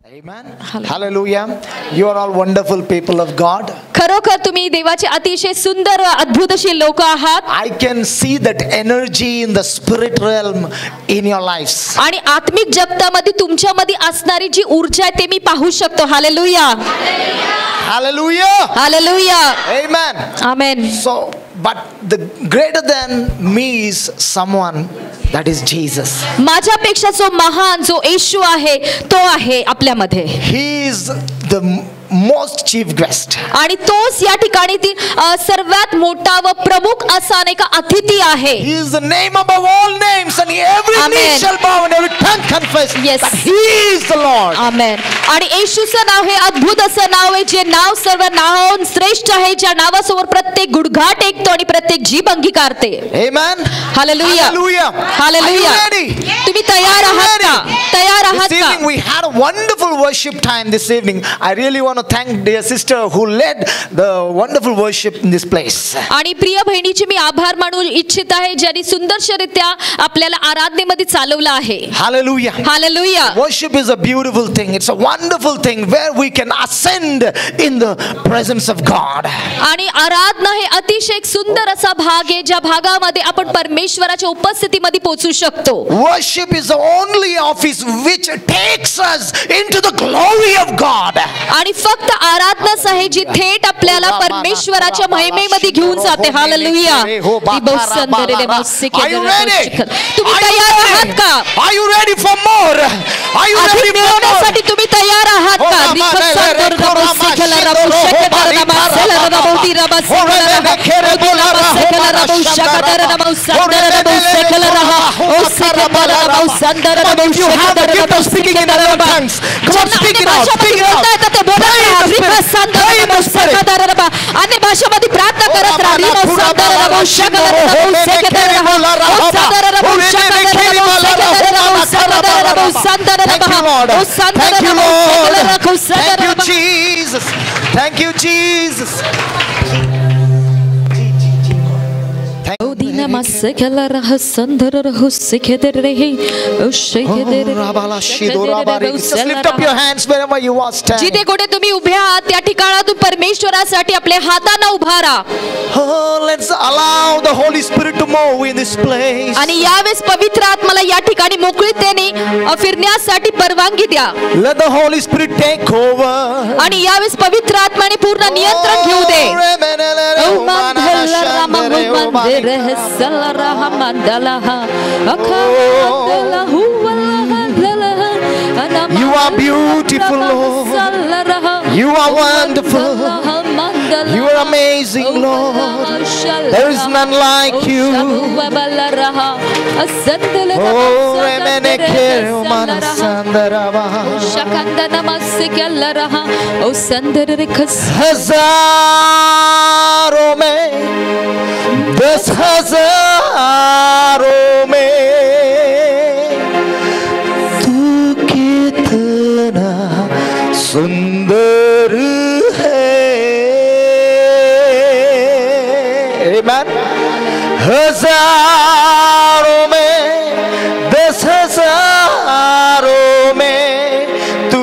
Amen. Hallelujah. You are all wonderful people of God. खरोखर तुम्ही देवाचे अतिशय सुंदर व अद्भुत अशी लोक आहात. I can see that energy in the spirit realm in your lives. आणि आत्मिक जगतामध्ये तुमच्यामध्ये असणारी जी ऊर्जा आहे ते मी पाहू शकतो. Hallelujah. Hallelujah. Hallelujah. Amen. Amen. So, but the greater than me is someone that is Jesus. माझ्यापेक्षा जो महान जो येशू आहे तो आहे आपल्यामध्ये. He is the most chief guest. आणि तोच या ठिकाणी सर्वात मोठा व प्रमुख असा नाही का अतिथी आहे. He is the name above all names, and every knee shall bow and every tongue confess that He is the Lord. आमेन. आणि येशूचं नाव हे अद्भुत असं नाव आहे जे नाव सर्व नावाहून श्रेष्ठ आहे, ज्या नावासमोर प्रत्येक गुडघा टेकतो आणि प्रत्येक जीभ अंगीकारते. Amen. हालेलुया. Hallelujah. हालेलुया. तुम्ही तयार आहात का? तयार आहात This का? evening we had a wonderful worship time this evening. I really want to thank dear sister who led the wonderful worship in this place. आणि प्रिय बहिणीचे मी आभार मानू इच्छित आहे ज्यांनी सुंदरशरित्या आपल्याला आराधनेमध्ये चालवलं आहे. Hallelujah. Hallelujah. Worship is a beautiful thing. It's a wonderful thing where we can ascend in the presence of God. आणि आराधना हे अतिशय एक सुंदर असा भाग आहे ज्या भागामध्ये आपण परमेश्वराच्या उपस्थितीमध्ये पोहोचू शकतो. Worship is the only office which takes us into the glory of God. आणि फक्त आराधनाच आहे जी थेट आपल्याला परमेश्वराच्या महिमेमध्ये घेऊन जाते. हालेलुया. तुम्ही तयार आहात का? Are you ready for more? Are you ready for more? तुम्ही तयार आहात का? अन्य भाषेमध्ये प्रार्थना करत राहा. Thank you, Jesus. Thank you, Jesus. Let's lift up your hands wherever you are standing. जिथे कुठे तुम्ही उभे आहात त्या ठिकाणातून परमेश्वरासाठी आपल्या हातांना उभा राहा. Oh, let's allow the Holy Spirit to move in this place. आणि यावेळेस पवित्र आत्म्याला या ठिकाणी मोकळीतेने फिरण्यासाठी परवानगी द्या. Let the Holy Spirit take over. आणि यावेळेस पवित्र आत्म्याने पूर्ण नियंत्रण घेऊ दे. You are beautiful, Lord. You are wonderful. You are amazing, Lord. There is none like you. Oh, हजारों में 10,000 में तू कितना सुंदर है. Amen. हजारों में 10,000 में तू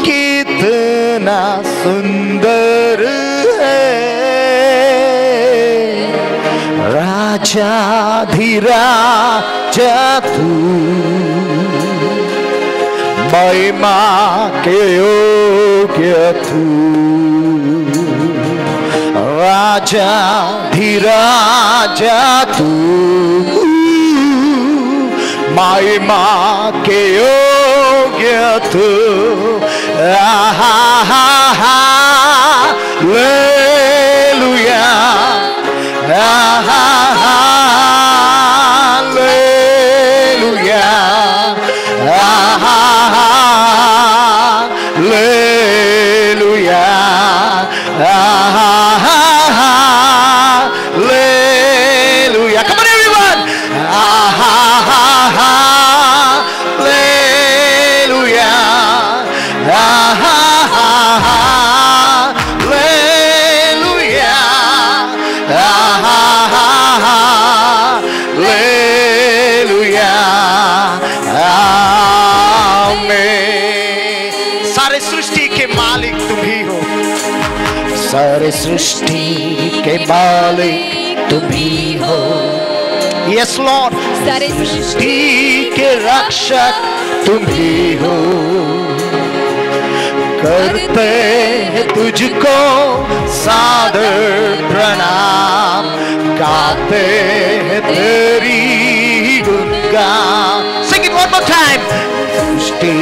कितना सुंदर है. राजाधिराजा तू महिमा के योग्य तू. राजाधिराजा तू महिमा के योग्य तू. Hallelujah. Hallelujah. Come on, everyone. Hallelujah. सारे सृष्टि के मालिक तुम ही हो, सारे सृष्टि के मालिक तुम ही हो। यस लॉर्ड, सारे सृष्टि के रक्षक तुम ही हो। करते हैं तुझको सादर प्रणाम, गाते हैं तेरी गुणगान। Sing it one more time. सृष्टि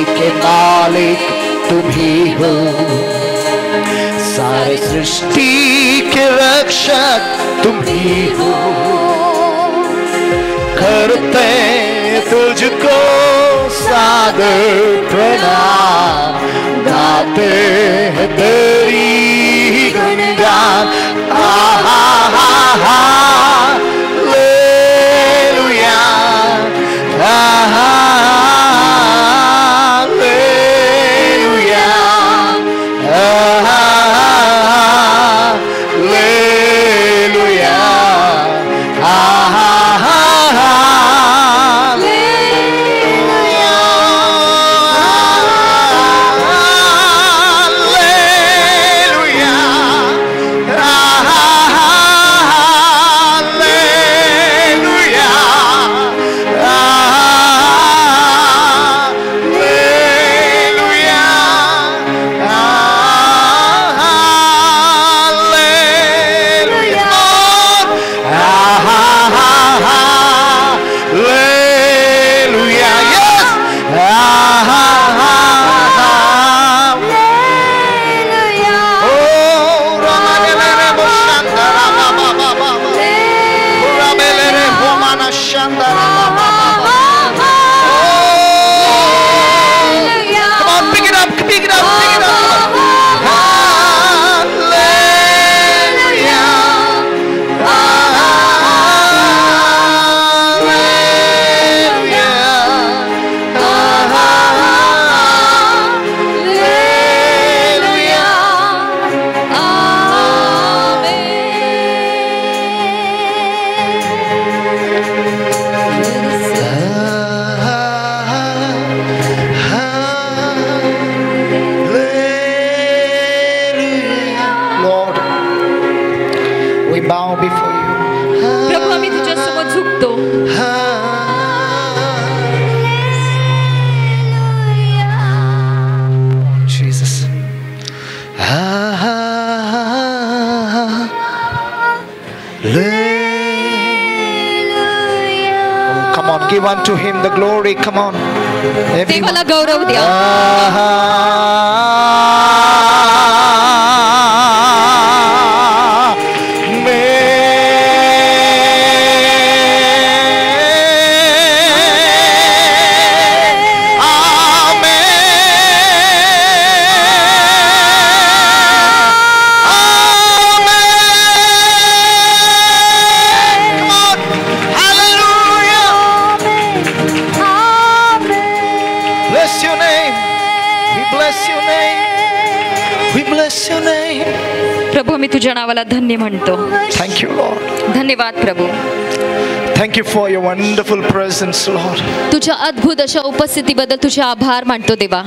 के मालिक तुम ही हो, सारे सृष्टि के रक्षक तुम ही हो। करते तुझको सादर प्रणाम, गाते हैं तेरी गुणगान। Hallelujah, hallelujah, hallelujah, give unto him the glory. Come on, देवाला गौरव द्या. प्रभू आम्ही तुझ्या नावाला धन्य म्हणतो. Thank you, Lord. धन्यवाद प्रभू. Thank you for your wonderful presence, Lord. तुझ्या अद्भुत अशा उपस्थितीबद्दल तुझे आभार मानतो देवा.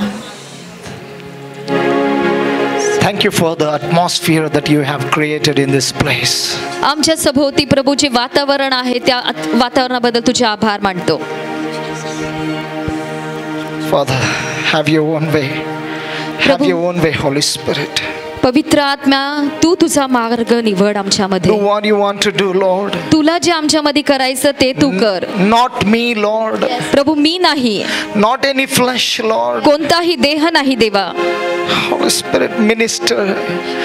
Thank you for the atmosphere that you have created in this place. आमच्या सभोवती प्रभू जे वातावरण आहे त्या वातावरणाबद्दल तुझे आभार मानतो. Father, have your own way. Have your own way, Holy Spirit. पवित्र आत्मा तू तुझा मार्ग निवड आमच्यामध्ये. Do what you want to do, Lord. तुला जे आमच्यामध्ये करायचं ते तू कर. Not me, Lord. प्रभू मी नाही. Not any flesh, Lord. कोणताही देह नाही देवा. Holy Spirit, minister.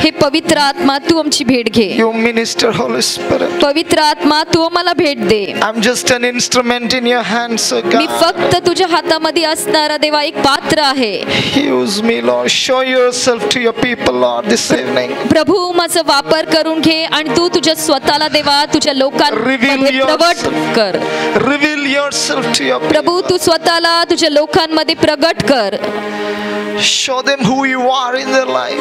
हे पवित्र आत्मा तू आमची भेट घे. You minister, Holy Spirit. पवित्र आत्मा तू आम्हाला भेट दे. I'm just an instrument in your hands, oh God. मी फक्त तुझ्या हातामध्ये असणारा देवा एक पात्र आहे. Use me, Lord. Show yourself to your people, Lord, this evening. प्रभू माझा वापर करून घे आणि तू तुझ्या स्वतःला देवा तुझ्या लोकांमध्ये प्रगट कर. Reveal yourself to your people. प्रभू तू स्वतःला तुझ्या लोकांमध्ये प्रगट कर. Show them who you are in their life.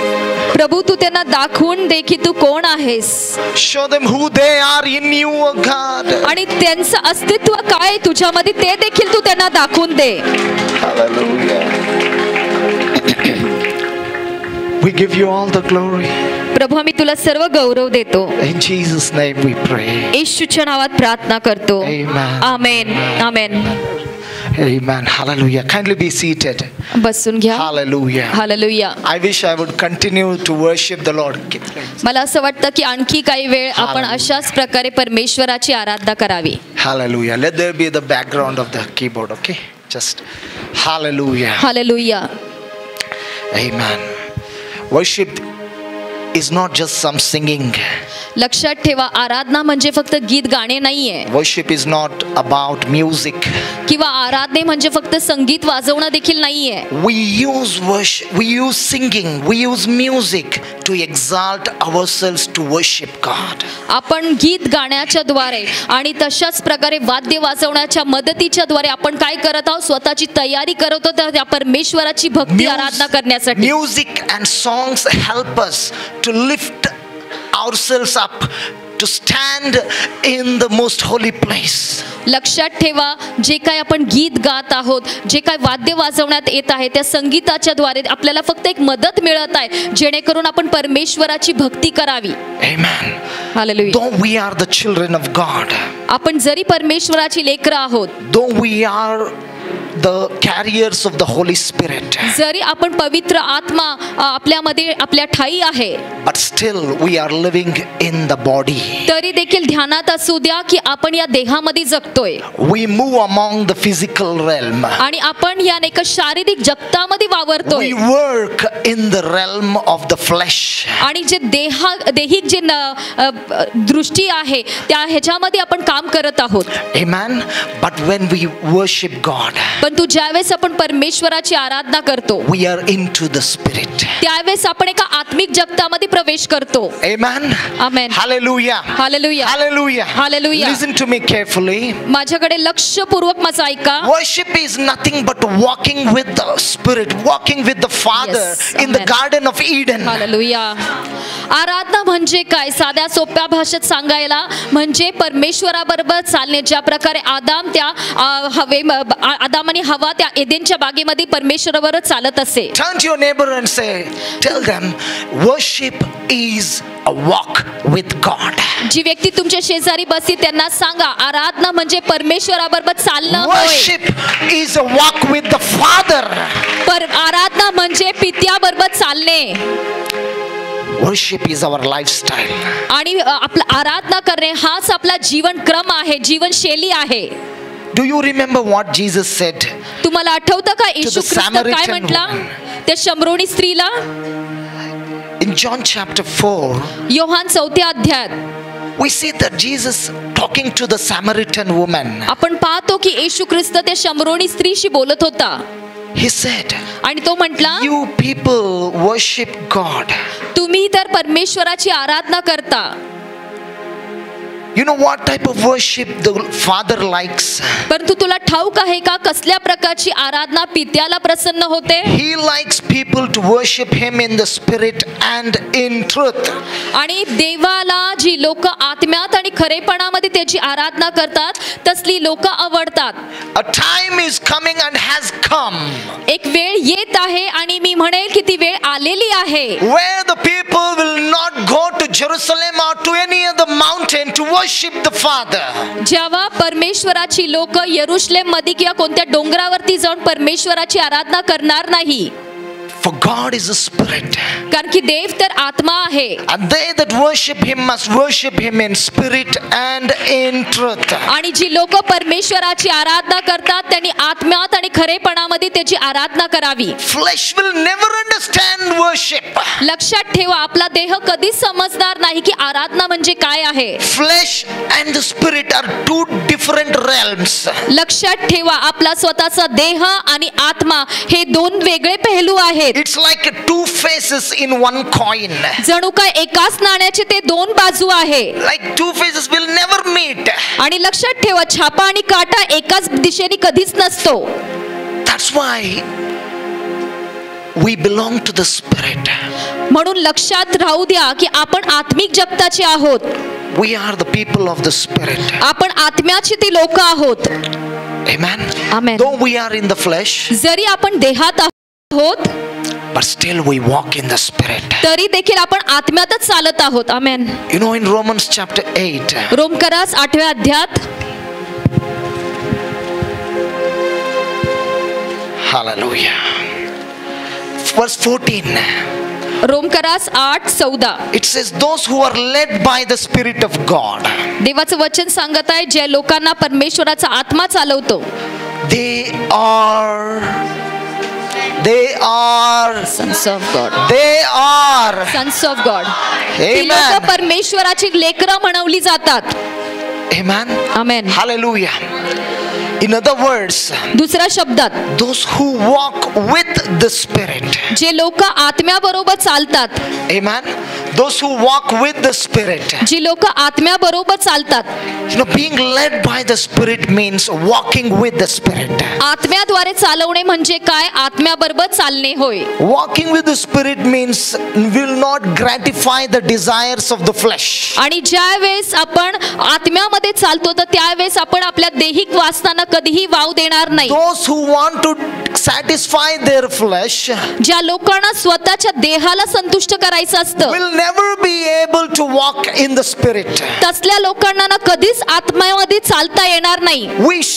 प्रभू तू त्यांना दाखवून दे की तू कोण आहेस. Show them who they are in you, oh God. आणि त्यांचं अस्तित्व काय तुझ्यामध्ये ते देखील तू त्यांना दाखवून दे. Hallelujah. We give you all the glory. प्रभू आम्ही तुला सर्व गौरव देतो. In Jesus' name we pray. येशूच्या नावात प्रार्थना करतो. Amen. Amen. Amen. Amen. Hallelujah. Kindly be seated. बसून घ्या. Hallelujah. Hallelujah. I wish I would continue to worship the Lord. मला असं वाटतं की आणखी काही वेळ आपण अशाच प्रकारे परमेश्वराची आराधना करावी. Hallelujah. Let there be the background of the keyboard, okay? Just hallelujah. Hallelujah. Amen. Worship is not just some singing. लक्षात ठेवा, आराधना म्हणजे फक्त गीत गाणे नाहीये. Worship is not about music. किंवा आराधने म्हणजे फक्त संगीत वाजवणं देखील नाहीये. We use worship, we use singing, we use music to exalt ourselves to worship God. आपण गीत गाण्याच्या द्वारे आणि तशाच प्रकारे वाद्य वाजवण्याच्या मदतीच्या द्वारे आपण काय करत आहोत? स्वतःची तयारी करत आहोत त्या परमेश्वराची भक्ती आराधना करण्यासाठी. Music and songs help us to lift ourselves up, to stand in the most holy place. लक्षात ठेवा, जे काय आपण गीत गात आहोत, जे काय वाद्य वाजवण्यात येत आहे, त्या संगीताच्या द्वारे आपल्याला फक्त एक मदत मिळत आहे जेणेकरून आपण परमेश्वराची भक्ती करावी. Amen. Hallelujah. Though we are the children of God, आपण जरी परमेश्वराची लेकरं आहोत, though we are the carriers of the Holy Spirit, जरी आपण पवित्र आत्मा आपल्यामध्ये आपल्या ठाई आहे, but still we are living in the body. तरी देखील ध्यानात असू द्या की आपण या देहामध्ये जगतोय. We move among the physical realm. आणि आपण या एक शारीरिक जगतामध्ये वावरतोय. We work in the realm of the flesh. आणि जे देहिक जे दृष्टी आहे त्या ह्याच्यामध्ये आपण काम करत आहोत. Amen. But when we worship God, पण तू ज्यावेळेस आपण परमेश्वराची आराधना करतो, we are into the spirit. त्यावेळेस आपण एका आत्मिक जगतामध्ये प्रवेश करतो. Amen. Amen. Hallelujah. Hallelujah. Hallelujah. Hallelujah. Listen to me carefully. माझ्याकडे लक्षपूर्वक माझं ऐका. Worship is nothing but walking with the Spirit, walking with the Father Yes. in the Amen. Garden of Eden. Hallelujah. आराधना म्हणजे काय? साध्या सोप्या भाषेत सांगायला म्हणजे परमेश्वराबरोबर चालणे. ज्या प्रकारे आदाम त्या आदाम आणि हवा त्या एदेनच्या बागेमध्ये परमेश्वराबरोबर चालत असे. Turn to your neighbor and say, tell them, worship is a walk with God. जी व्यक्ती तुमच्या शेजारी बसली त्यांना सांगा, आराधना म्हणजे परमेश्वराबरोबर चालणं होय. Worship is a walk with the Father. आराधना म्हणजे पित्याबरोबर चालणे. Worship is our lifestyle. आणि आपला आराधना करणे हाच आपला जीवन क्रम आहे, जीवनशैली आहे. Do you remember what Jesus said? तुम्हाला आठवतं का येशू the ख्रिस्त काय Samaritan म्हटला woman. त्या शमरोनी स्त्रीला? In John chapter 4, योहान 4 अध्यायात we see that Jesus talking to the Samaritan woman. आपण पाहतो की येशू ख्रिस्त त्या शमरोनी स्त्रीशी बोलत होता. He said, आणि तो म्हटला, you people worship God. तुम्ही तर परमेश्वराची आराधना करता. You know what type of worship the Father likes? परंतु तुला ठाऊक आहे का कसल्या प्रकारची आराधना पित्याला प्रसन्न होते? He likes people to worship him in the spirit and in truth. आणि देवाला जी लोक आत्म्यात आणि खरेपणामध्ये त्याची आराधना करतात तसली लोक आवडतात. A time is coming and has come एक वेळ येत आहे आणि मी म्हणेल की ती वेळ आलेली आहे. where the people will not go to Jerusalem or to any other mountain to worship the Father. जेव्हा परमेश्वराची लोक यरुशलेम मध्ये किंवा कोणत्या डोंगरावरती जाऊन परमेश्वराची आराधना करणार नाही. For God is a spirit. कारण की देव तर आत्मा आहे. And they that worship him must worship him in spirit and in truth. आणि जी लोक परमेश्वराची आराधना करतात त्यांनी आत्म्यात आणि खरेपणामध्ये त्याची आराधना करावी. Flesh will never understand worship. लक्षात ठेवा, आपला देह कधीच समजणार नाही की आराधना म्हणजे काय आहे. Flesh and the spirit are two different realms. लक्षात ठेवा, आपला स्वतःचा देह आणि आत्मा हे दोन वेगळे पेहलू आहेत. It's like two faces in one coin. जणू काय एकाच नाण्याचे ते दोन बाजू आहे. Like two faces will never meet. आणि लक्षात ठेवा, छापा आणि काटा एकाच दिशेने कधीच नसतो. That's why we belong to the spirit. म्हणून लक्षात राहू द्या की आपण आत्मिक जगताचे आहोत. We are the people of the spirit. आपण आत्म्याचे ते लोक आहोत. Amen. Amen. Though we are in the flesh, जरी आपण देहात आहोत, but still we walk in the Spirit. तरी देखील आपण आत्म्यातच चालत आहोत. आमेन. You know, in Romans chapter 8, रोमकरास 8व्या अध्यायात, hallelujah, verse 14, रोमकरास 8:14, it says, those who are led by the Spirit of God, देवाचं वचन सांगत आहे, ज्या लोकांना परमेश्वराचा आत्मा चालवतो, they are sons of God. they are Sons of God. ती Amen. लोक परमेश्वराची लेकरं म्हणवली जातात. Amen. Amen. Hallelujah. In other words, दुसऱ्या शब्दात, those who walk with the Spirit. जे लोक आत्म्याबरोबर चालतात, Amen. Those who walk with the Spirit. जी लोक आत्म्याबरोबर चालतात, You know, being led by the Spirit means walking with the Spirit. आत्म्याद्वारे चालवणे म्हणजे काय? आत्म्याबरोबर चालणे होय. Walking with the Spirit means will not gratify the desires of the flesh. आणि ज्या वेळेस आपण आत्म्यामध्ये चालतो तर त्यावेळेस आपण आपल्या दैहिक वासनांना कधीही वाव देणार नाही. Those who want to satisfy their flesh ज्या लोकांना स्वतःच्या देहाला संतुष्ट करायचं असतं, will never be able to walk in the Spirit. तसल्या लोकांना ना कधीच आत्म्यामध्ये चालता येणार नाही.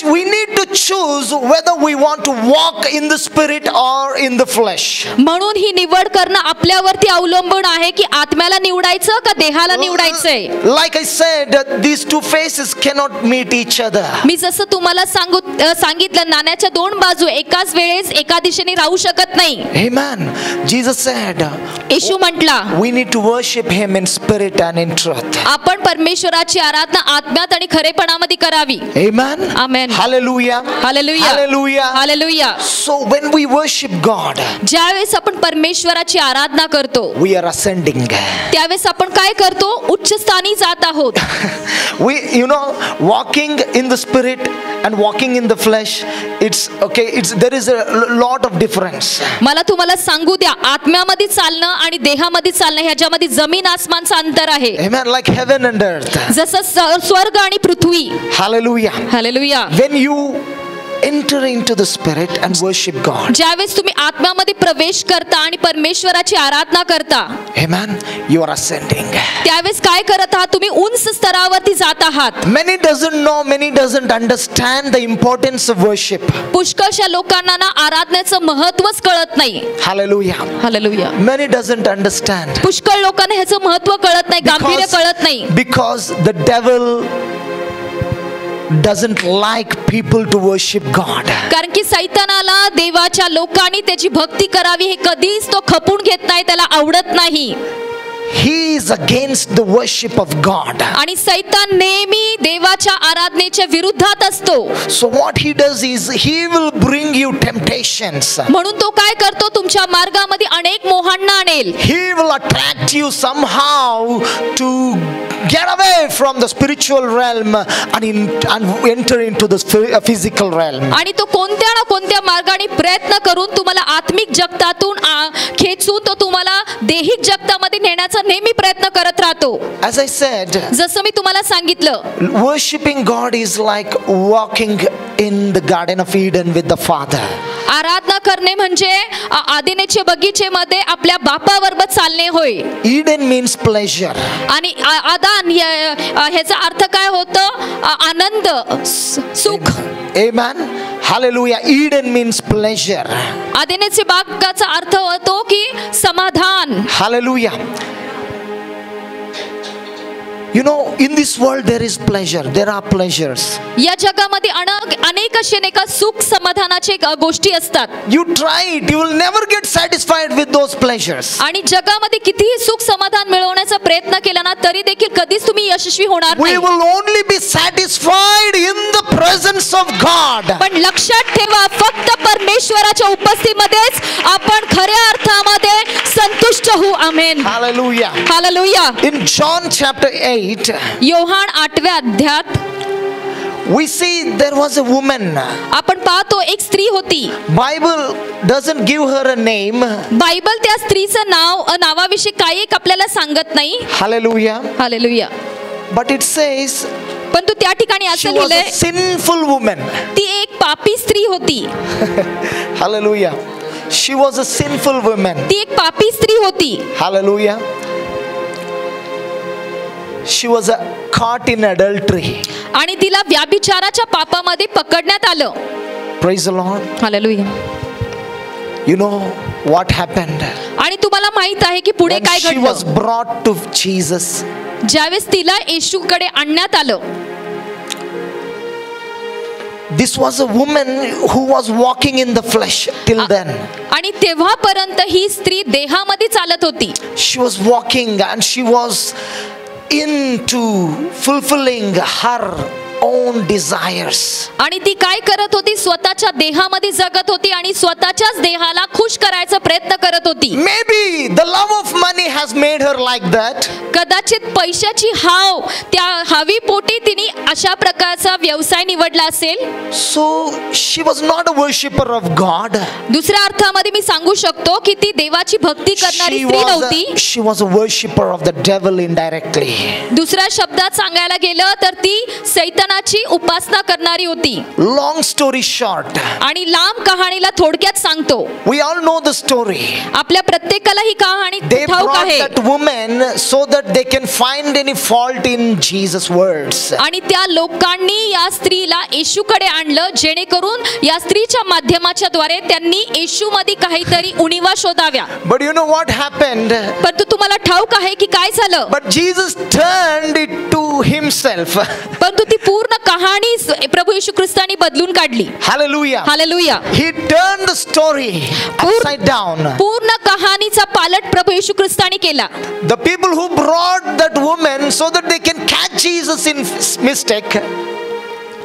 We need to choose whether we want to walk in the Spirit or in the flesh. म्हणून ही निवड करणं आपल्यावरती अवलंबून आहे की आत्म्याला निवडायचं का देहाला निवडायचंय. Like I said, these two faces cannot meet each other. मी जसं तुम्हाला सांगितलं, नाण्याच्या दोन बाजू एकाच वेळेस एका दिशेने राहू शकत नाही. Amen. Jesus said, येशू म्हटला, we need to worship Him in spirit and in truth. आपण परमेश्वराची आराधना आत्म्यात आणि खरेपणामध्ये करावी. Amen. Amen. Hallelujah. Hallelujah. Hallelujah. Hallelujah. So when we worship God, ज्यावेळेस आपण परमेश्वराची आराधना करतो, we are ascending. त्यावेळेस आपण काय करतो? उच्च स्थानी जात आहोत. We, you know, walking in the Spirit and walking in the flesh, there is a lot of difference. मला तुम्हाला सांगू द्या, आत्म्यामध्ये चालणं आणि देहामध्ये चालणं ह्याच्यामध्ये जमीन आसमानचं अंतर आहे. Amen. Like heaven and earth. जसं स्वर्ग आणि पृथ्वी. Hallelujah. Hallelujah. When you enter into the Spirit and worship God, ज्यावेळेस तुम्ही आत्म्यामध्ये प्रवेश करता आणि परमेश्वराची आराधना करता, amen, you are ascending. त्यावेळेस काय करत आहात? तुम्ही उंच स्तरावरती जात आहात. Many doesn't understand the importance of worship. पुष्कळशा लोकांना ना आराधनेचं महत्त्वच कळत नाही. Hallelujah. Hallelujah. Many doesn't understand. पुष्कळ लोकांना ह्याचं महत्त्व कळत नाही, गांभीर्य कळत नाही. Because the devil doesn't like people to worship God. कारण की सैतानाला देवाच्या लोकांनी त्याची भक्ती करावी हे कधीच तो खपून घेत नाही, त्याला आवडत नाही. He is against the worship of God. आणि सैतान नेहमी देवाच्या आराधनेच्या विरुद्धात असतो. So what he does is he will bring you temptations. म्हणून तो काय करतो? तुमच्या मार्गामध्ये अनेक मोहांना आणेल. He will attract you somehow to get away from the spiritual realm and enter into the physical realm. आणि तो कोणत्या ना कोणत्या मार्गाने प्रयत्न करून तुम्हाला आत्मिक जगतातून खेचून तो तुम्हाला दैहिक जगतामध्ये नेण्याचा नेहमी प्रयत्न करत राहतो. As I said, जसं मी तुम्हाला सांगितलं, worshiping God is like walking in the Garden of Eden with the Father. आराधना करणे म्हणजे आदिनेच्या बगीचेमध्ये आपल्या बापाबरोबर चालणे होय. Eden means pleasure. आणि आदान ह्याचा अर्थ काय होतं? आनंद, सुख. Amen. Hallelujah. Eden means pleasure. आदिनेचे बागाचा अर्थ होतो की समाधान. Hallelujah. You know, in this world there is pleasure. There are pleasures. या जगामध्ये अनेक असे सुख समाधानाचे गोष्टी असतात. You try it, you will never get satisfied with those pleasures. आणि जगामध्ये कितीही सुख समाधान मिळवण्याचा प्रयत्न केला ना तरी देखील कधीच तुम्ही यशस्वी होणार We नाही. will only be satisfied in the presence of God. पण लक्षात ठेवा, फक्त परमेश्वराच्या उपस्थितीमध्येच आपण खऱ्या अर्थामध्ये संतुष्ट होऊ. आमेन. Hallelujah. Hallelujah. In John chapter 8, Yohan 8व्या अध्यायात we see there was a woman. आपण पाहतो एक स्त्री होती. Bible doesn't give her a name. Bible त्या स्त्रीचं नावाविषयी काही एक आपल्याला सांगत नाही. Hallelujah. Hallelujah. But it says पण तू त्या ठिकाणी she असं was a लिहिलंय, sinful woman. ती एक पापी स्त्री होती. Hallelujah. She was a sinful woman. ती एक पापी स्त्री होती. Hallelujah. She was caught in adultery. आणि तिला व्यभिचाराच्या पापामध्ये पकडण्यात आलं. Praise the Lord. Hallelujah. You know what happened? आणि तुम्हाला माहित आहे की पुढे When काय she was घडलं? brought to Jesus, ज्यावेळेस तिला येशूकडे आणण्यात आलं, this was a woman who was walking in the flesh till then. आणि तेव्हापर्यंत ही स्त्री देहामध्ये चालत होती. She was walking and she was into fulfilling her own desires. आणि ती काय करत होती? स्वतःच्या देहामध्ये जगत होती आणि स्वतःच्याच देहाला खुश करायचा प्रयत्न करत होती. Maybe the love of money has made her like that. कदाचित पैशाची हाव, त्या हवी पोटी तिने अशा प्रकारचा व्यवसाय निवडला असेल. So she was not a worshipper of God. दुसऱ्या अर्थामध्ये मी सांगू शकतो की ती देवाची भक्ती करणारी स्त्री नव्हती. She was a worshipper of the devil indirectly. दुसऱ्या शब्दात सांगायला गेलं तर ती सैतानाची उपासना करणारी होती. Long story short, आणि लांब कहाणीला थोडक्यात सांगतो. we all know the story. आपल्या प्रत्येकाला ही कहाणी They ठाऊक brought आहे. that woman so that they can find any fault in Jesus' words. आणि त्या लोकांनी या स्त्रीला येशूकडे आणलं जेणेकरून या स्त्रीच्या माध्यमाच्या द्वारे त्यांनी येशूमध्ये काहीतरी उणिवा शोधाव्या. But you know what happened? परंतु तुम्हाला ठाऊक आहे की काय झालं? But Jesus turned it to himself. परंतु ती पूर्ण कहाणी प्रभू येशू ख्रिस्तानी बदलून काढली. Hallelujah. Hallelujah. He turned the story upside down. पूर्ण कहाणीचा पालट प्रभू येशू ख्रिस्तानी केला. The people who brought that woman so that they can catch Jesus in mistake.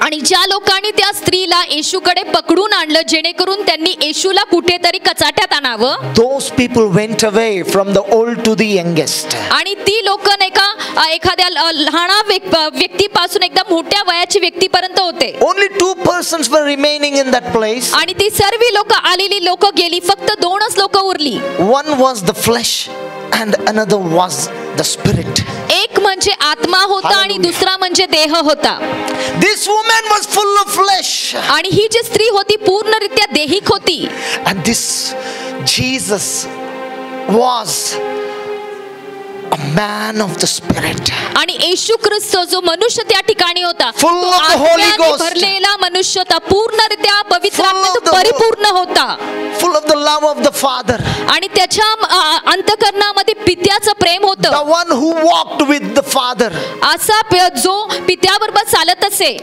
आणि ज्या लोकांनी त्या स्त्रीला येशूकडे पकडून आणलं जेणेकरून त्यांनी येशूला कुठेतरी कचाट्यात आणावं, Those people went away from the old to the youngest. आणि ती लोक नाही का एखाद्या लहान व्यक्तीपासून एकदम मोठ्या वयाची व्यक्तीपर्यंत होते. Only 2 persons were remaining in that place. आणि ती सर्व लोक आलेली लोक गेली, फक्त 2च लोक उरली. One was the flesh and another was the spirit. एक म्हणजे आत्मा होता आणि दुसरा म्हणजे देह होता. This woman was full of flesh. आणि ही जी स्त्री होती पूर्णरित्या देहिक होती. And this Jesus was a man of the spirit. आणि येशू ख्रिस्त जो मनुष्य त्या ठिकाणी होता, Full तो of the Holy आत्म्याने Ghost. भरलेला मनुष्य होता. पूर्णरित्या पवित्र Full of आत्म्यात the परिपूर्ण होता. Full of the love of the Father. आणि त्याच्या अंतःकरणामध्ये पित्याचं प्रेम The होतं. one who walked with the Father. असा जो पित्याबरोबर चालत असे.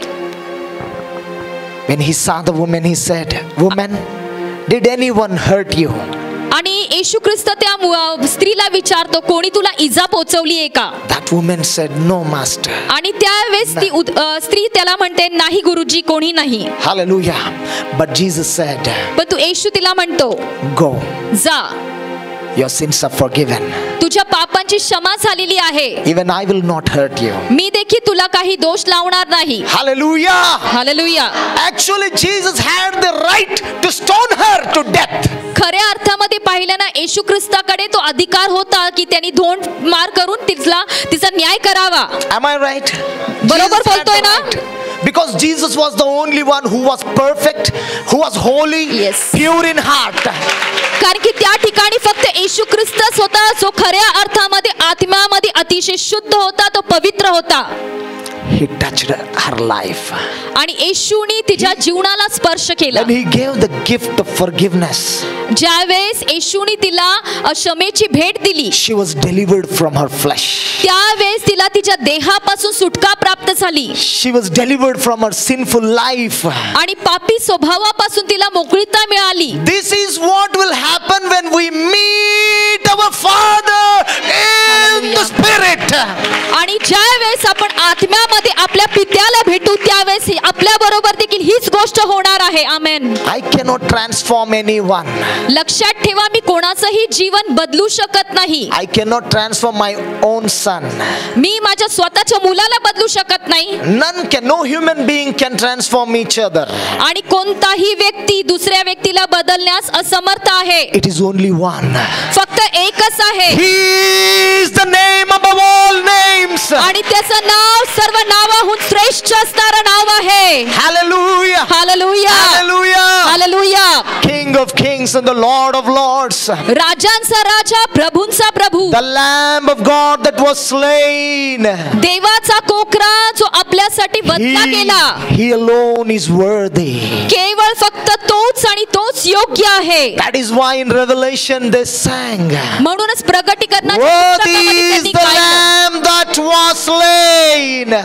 When he saw the woman, he said, "Woman, did anyone hurt you?" आणि येशू ख्रिस्त त्या स्त्रीला विचारतो, कोणी तुला इजा पोहोचवली आहे का? That woman said, "No, Master." आणि त्यावेळेस ती स्त्री त्याला म्हणते, नाही गुरुजी, कोणी नाही. Hallelujah. But Jesus said, पण तू येशू तिला म्हणतो, "Go. जा, Your sins are forgiven. तुझ्या पापांची क्षमा झालेली आहे. Even I will not hurt you." मी देखील तुला काही दोष लावणार नाही. Hallelujah. Hallelujah. Actually, Jesus had the right to stone her to death. खऱ्या अर्थामध्ये पाहिलं ना, येशू ख्रिस्ताकडे तो अधिकार होता की त्यांनी धोंड मार करून तिचा न्याय करावा. Am I right? बरोबर Jesus had बोलतोय the ना? right. Because Jesus was the only one who was perfect, who was holy, Yes. pure in heart. कारण की त्या ठिकाणी फक्त येशू ख्रिस्तच होता जो खऱ्या अर्थामध्ये आत्म्यामध्ये अतिशय शुद्ध होता, तो पवित्र होता. He touched her life. आणि येशूने तिच्या जीवनाला स्पर्श केला. And he gave the gift of forgiveness. ज्यावेळेस येशूने तिला क्षमेची भेट दिली, She was delivered from her flesh. त्यावेळेस तिला तिच्या देहापासून सुटका प्राप्त झाली. She was delivered from her sinful life. आणि पापी स्वभावापासून तिला मोकळीता मिळाली. This is what will happen when we meet our Father in the Spirit. आणि ज्या वेळेस आपण आत्म्यामध्ये आपल्या पित्याला भेटू त्यावेळेस आपल्या बरोबर देखील हीच गोष्ट होणार आहे. आमेन. I cannot transform anyone. लक्षात ठेवा, मी कोणाचंही जीवन बदलू शकत नाही. I cannot transform my own son. मी माझ्या स्वतःच्या मुलाला बदलू शकत नाही. No human being can transform each other. आणि कोणताही व्यक्ती दुसऱ्या व्यक्तीला बदलण्यास असमर्थ आहे. It is only one. फक्त एकच आहे. He is the name above all names. आणि त्याचं नाव सर्व नावाहून श्रेष्ठ असणारं नाव आहे. Hallelujah. Hallelujah. Hallelujah. Hallelujah. King of kings and the Lord of lords. राजांचा राजा, प्रभूंचा प्रभू. The Lamb of God that was slain. देवाचा कोकरा जो आपल्यासाठी वधला गेला. He alone is worthy. केवळ फक्त तोच आणि तोच योग्य आहे. That is why in Revelation they sang. म्हणूनच प्रकटीकरणाच्या Worthy is the Lamb that was slain.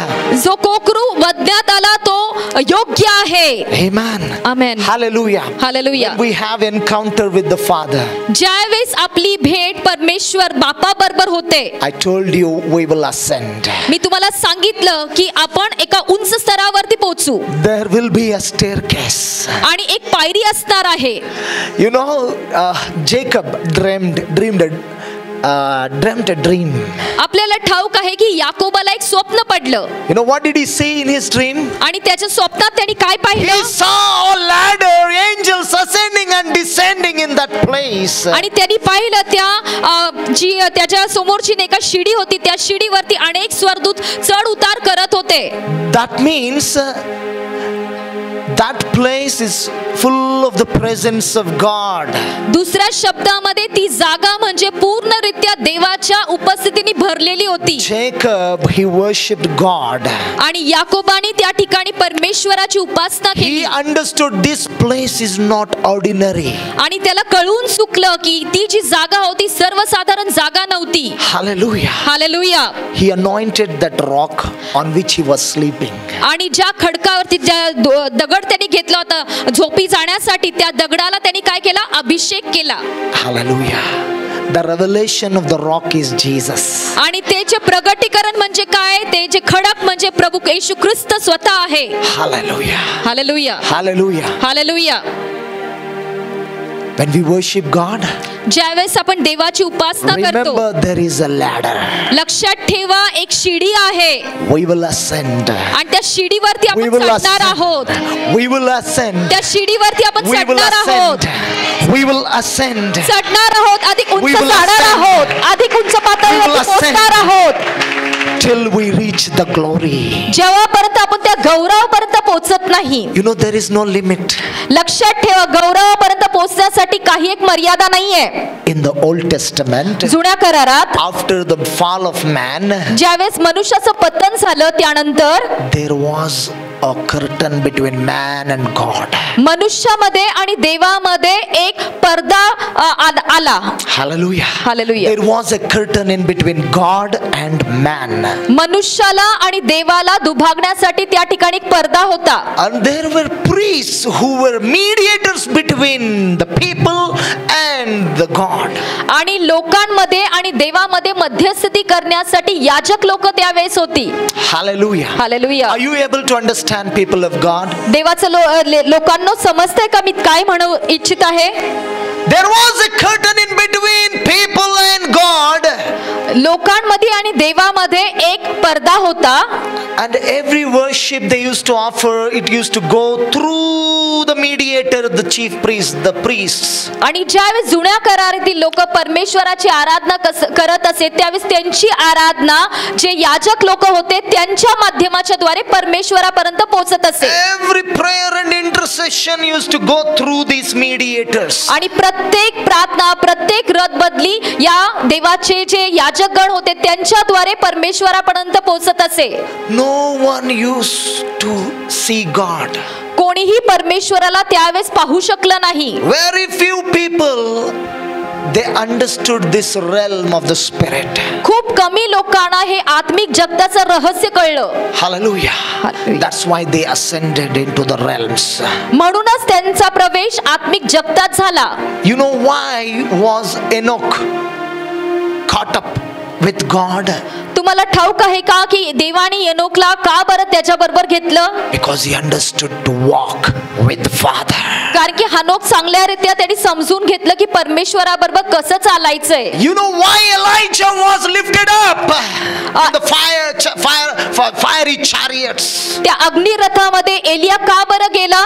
जो कोकरू वधण्यात आला तो योग्य आहे. Amen. Amen. Hallelujah. Hallelujah. When we have encounter with the Father, ज्यावेळेस आपली भेट परमेश्वर बापा बरोबर होते. I told you we will ascend. मी तुम्हाला सांगितलं की आपण एका उंच स्तरावरती पोहोचू. There will be a staircase. आणि एक पायरी असणार आहे. You know, Jacob dreamed a dream. आपल्याला ठाऊक आहे की याकोबाला एक स्वप्न पडलं. You know what did he see in his dream? आणि त्याच्या स्वप्नात त्यांनी काय पाहिलं? He saw a ladder, angels ascending and descending in that place. आणि त्यांनी पाहिलं त्या जी त्याच्या समोरची एका शिडी होती, त्या शिडीवरती अनेक स्वर्गदूत चढ उतार करत होते. That means that place is full of the presence of God. दुसऱ्या शब्दामध्ये ती जागा म्हणजे पूर्णरित्या देवाच्या उपस्थितीने भरलेली होती. Jacob, he worshipped God. आणि याकोबाने त्या ठिकाणी परमेश्वराची उपासना केली. He understood this place is not ordinary. आणि त्याला कळून चुकलं की ती जी जागा होती सर्वसाधारण जागा नव्हती. Hallelujah. Hallelujah. He anointed that rock on which he was sleeping. आणि ज्या खडकावरती दगड त्यांनी घेतला होता झोपी जाण्यासाठी, त्या दगडाला त्यांनी काय केला? अभिषेक केला. Hallelujah. The revelation of the rock is Jesus. आणि त्याचे प्रगटीकरण म्हणजे काय? ते जे खडक म्हणजे प्रभू येशू ख्रिस्त स्वतः आहे. Hallelujah. Hallelujah. Hallelujah. Hallelujah. When we worship God, ज्यावेळेस आपण देवाची उपासना करतो, remember there is a ladder. लक्षात ठेवा एक शिडी आहे. We will ascend. आणि त्या शिडीवरती आपण चढणार आहोत. We will ascend. त्या शिडीवरती आपण चढणार आहोत. We will ascend. चढणार आहोत, अधिक उंच जाणार आहोत, अधिक उंच पातळीवर पोहोचणार आहोत. Till we reach the glory. जेव्हापर्यंत आपण त्या गौरवापर्यंत पोहोचत नाही. You know there is no limit. लक्षात ठेवा गौरवापर्यंत पोहोचण्यासाठी काही एक मर्यादा नाहीये. In the Old Testament, जुन्या करारात after the fall of man, ज्यावेळेस मनुष्याचं पतन झालं त्यानंतर there was a curtain between man and God. मनुष्यामध्ये आणि देवामध्ये एक पडदा आला. Hallelujah. Hallelujah. There was a curtain in between God and man. मनुष्याला आणि देवाला दुभागण्यासाठी त्या ठिकाणी एक पडदा होता. And there were priests who were mediators between the people and the God. आणि लोकांमध्ये आणि देवामध्ये मध्यस्थी करण्यासाठी याजक लोक त्यावेळेस होती. Hallelujah. Hallelujah. Are you able to understand, people of God? देवाचं लोकांना समजतंय का मी काय म्हणू इच्छित आहे? There was a curtain in between people and God. लोकांमध्ये आणि देवामध्ये एक पडदा होता. And every worship they used to offer, it used to go through the mediator, the chief priest, the priests. आणि ज्यावेळेस जुन्या करारातील लोक परमेश्वराची आराधना करत असे त्यावेळेस त्यांची आराधना जे याजक लोक होते त्यांच्या माध्यमाच्या द्वारे परमेश्वरापर्यंत पोहोचत असे. Every prayer and intercession used to go through these mediators. आणि प्रत्येक प्रार्थना प्रत्येक रथ बदली या देवाचे जे याजकगण होते त्यांच्याद्वारे परमेश्वरापर्यंत पोहोचत असे. No one used to see God. कोणीही परमेश्वराला त्यावेळेस पाहू शकलं नाही. Very few people they understood this realm of the spirit. खूप कमी लोकांना हे आत्मिक जगताचं रहस्य कळलं. Hallelujah. That's why they ascended into the realms. म्हणूनच त्यांचा प्रवेश आत्मिक जगतात झाला. You know why was Enoch caught up with God? तुम्हाला ठाऊक आहे का की देवाने एनोकला का बरं त्याच्या बरोबर घेतलं? Because he understood to walk with the Father. कारण की हनोक चांगल्यारीत्या त्यांनी समजून घेतलं की परमेश्वराबरोबर कसं चालायचंय. You know why Elijah was lifted up in the fiery chariots? त्या अग्निरथामध्ये एलिया का बरं गेला?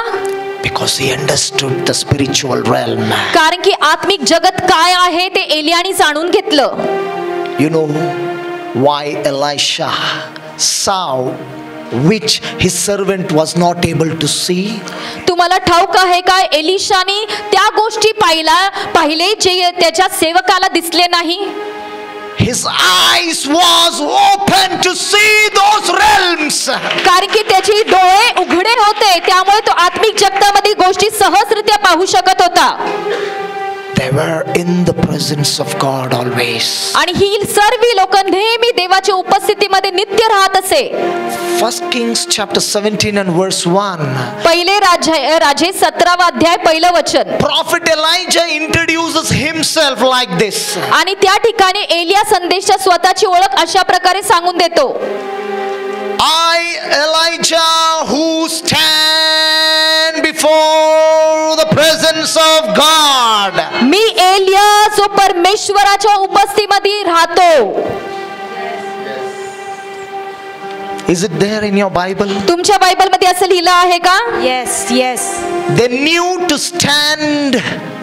Because he understood the spiritual realm. कारण की आत्मिक जगत काय आहे ते एलियाने जाणून घेतलं. You know why Elisha saw which his servant was not able to see. तुम्हाला ठाऊक आहे का एलिशाने त्या गोष्टी पाहिले जे त्याच्या सेवकाला दिसले नाही. His eyes was open to see those realms. कारण की त्याची डोळे उघडे होते, त्यामुळे तो आत्मिक जगतामध्ये गोष्टी सहजरित्या पाहू शकत होता. They were in the presence of God always. आणि ही सर्व लोक नेहमी देवाच्या उपस्थितीमध्ये नित्य राहत असे. 1 Kings chapter 17 and verse 1. पहिले राजे 17वा अध्याय पहिलं वचन. Prophet Elijah introduces himself like this. आणि त्या ठिकाणी एलिया संदेशच्या स्वतःची ओळख अशा प्रकारे सांगून देतो. I, Elijah, who stand before the presence of God. मी एलिया जो परमेश्वराच्या उपस्थितीमध्ये राहतो. Is it there in your Bible? तुमच्या बायबल मध्ये असं लिहिलं आहे का? Yes, yes. They knew to stand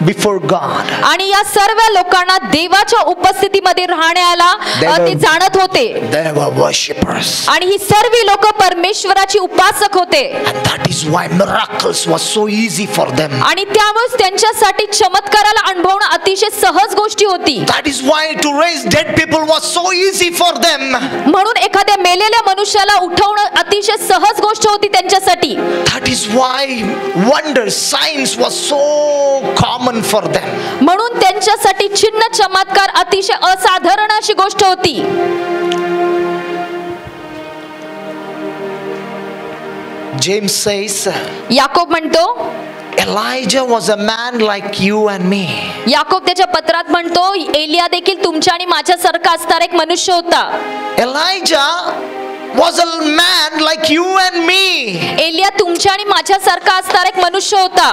before God. आणि या सर्व लोकांना देवाच्या उपस्थितीमध्ये राहण्याला ते जाणत होते. They were worshippers. आणि ही सर्व लोक परमेश्वराची उपासक होते. And that is why miracles was so easy for them. आणि त्यामुळे त्यांच्यासाठी चमत्काराला अनुभवणं अतिशय सहज गोष्टी होती. That is why to raise dead people was so easy for them. म्हणून एखाद्या मेलेल्या मनुष्याला उठवणं अतिशय सहज गोष्ट होती त्यांच्यासाठी. That is why wonders, signs was so common for them. म्हणून त्यांच्यासाठी चिन्ह चमत्कार अतिशय असाधारण अशी गोष्ट होती. James says, याकोब म्हणतो, Elijah was a man like you and me. Yakob त्याच्या पत्रात म्हणतो, एलिया देखील तुमच्या आणि माझ्यासारखा असणारा एक मनुष्य होता. Elijah was a man like you and me. Elia तुमच्या आणि माझ्यासारखा असणारा एक मनुष्य होता.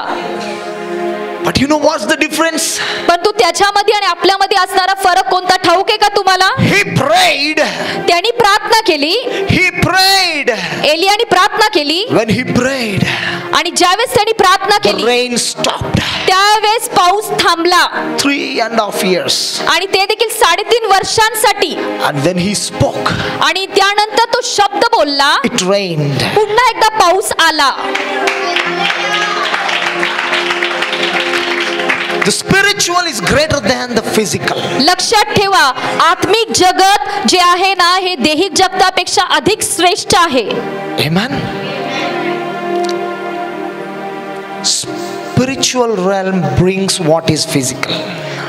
But you know what's the difference? परंतु त्याच्यामध्ये आणि आपल्यामध्ये असणारा फरक कोणता ठाऊक आहे का तुम्हाला? He prayed. त्यांनी प्रार्थना केली. He prayed. एलियाने प्रार्थना केली. When he prayed, आणि ज्यावेळेस त्यांनी प्रार्थना the केली rain stopped. त्यावेळेस पाऊस थांबला. 3.5 years. आणि ते देखील 3.5 वर्षांसाठी. And then he spoke. आणि त्यानंतर तो शब्द बोलला. It rained. पुन्हा एकदा पाऊस आला. The spiritual is greater than the physical. लक्षात ठेवा, आत्मिक जगत जे आहे ना हे दैहिक जगतापेक्षा अधिक श्रेष्ठ आहे. Amen. Spiritual realm brings what is physical.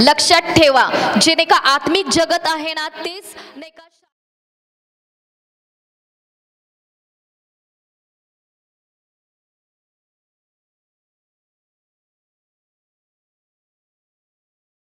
लक्षात ठेवा, जे नाही का आत्मिक जगत आहे ना तेच नाही का